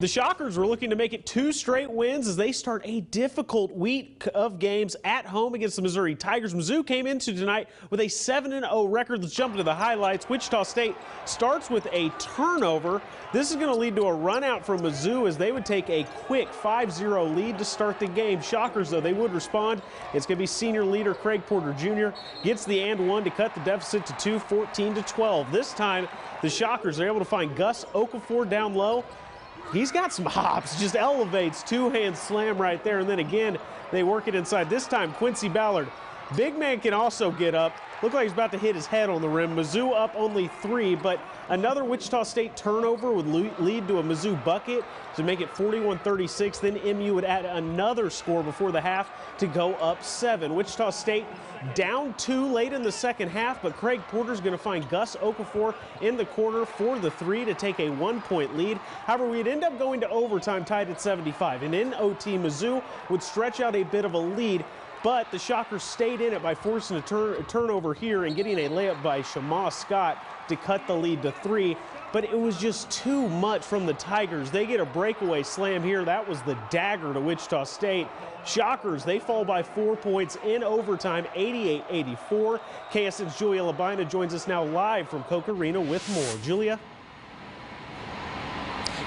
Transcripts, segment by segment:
The Shockers were looking to make it 2 straight wins as they start a difficult week of games at home against the Missouri Tigers. Mizzou came into tonight with a 7-0 record. Let's jump into the highlights. Wichita State starts with a turnover. This is going to lead to a run out from Mizzou as they would take a quick 5-0 lead to start the game. Shockers, though, they would respond. It's going to be senior leader Craig Porter Jr. gets the and one to cut the deficit to 2, 14-12. This time, the Shockers are able to find Gus Okafor down low. He's got some hops, just elevates, two-hand slam right there, and then again, they work it inside. This time, Quincy Ballard, big man, can also get up. Looked like he's about to hit his head on the rim. Mizzou up only 3, but another Wichita State turnover would lead to a Mizzou bucket to make it 41-36. Then MU would add another score before the half to go up 7. Wichita State down 2 late in the second half, but Craig Porter's going to find Gus Okafor in the corner for the 3 to take a 1-point lead. However, we'd end up going to overtime tied at 75, and in OT, Mizzou would stretch out a bit of a lead. But the Shockers stayed in it by forcing a turnover here and getting a layup by Shamaw Scott to cut the lead to 3. But it was just too much from the Tigers. They get a breakaway slam here. That was the dagger to Wichita State. Shockers, they fall by 4 points in overtime, 88-84. KSN's Julia Labina joins us now live from Koch Arena with more. Julia?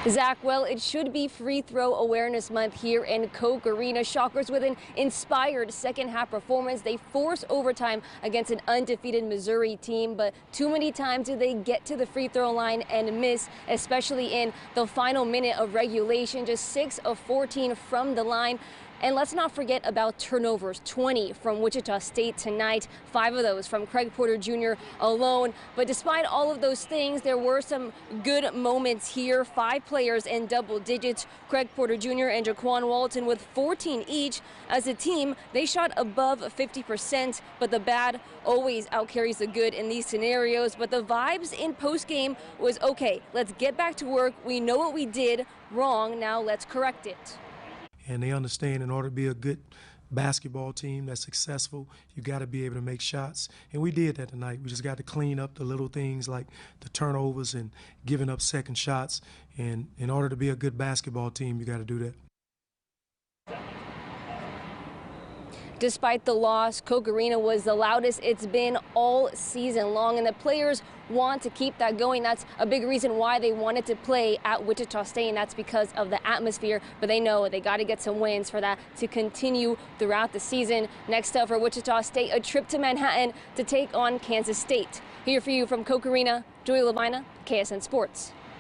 Zach, well, it should be Free Throw Awareness Month here in Koch Arena. Shockers with an inspired second-half performance. They force overtime against an undefeated Missouri team, but too many times do they get to the free throw line and miss, especially in the final minute of regulation. Just 6 of 14 from the line. And let's not forget about turnovers, 20 from Wichita State tonight, 5 of those from Craig Porter Jr. alone. But despite all of those things, there were some good moments here. 5 players in double digits, Craig Porter Jr. and Jaquan Walton with 14 each. As a team, they shot above 50%, but the bad always outcarries the good in these scenarios. But the vibes in postgame was, okay, let's get back to work. We know what we did wrong, now let's correct it. And they understand in order to be a good basketball team that's successful, you got to be able to make shots. And we did that tonight. We just got to clean up the little things like the turnovers and giving up second shots. And in order to be a good basketball team, you got to do that. Despite the loss, Koch Arena was the loudest it's been all season long, and the players want to keep that going. That's a big reason why they wanted to play at Wichita State, and that's because of the atmosphere. But they know they got to get some wins for that to continue throughout the season. Next up for Wichita State, a trip to Manhattan to take on Kansas State. Here for you from Koch Arena, Julia Labina, KSN Sports.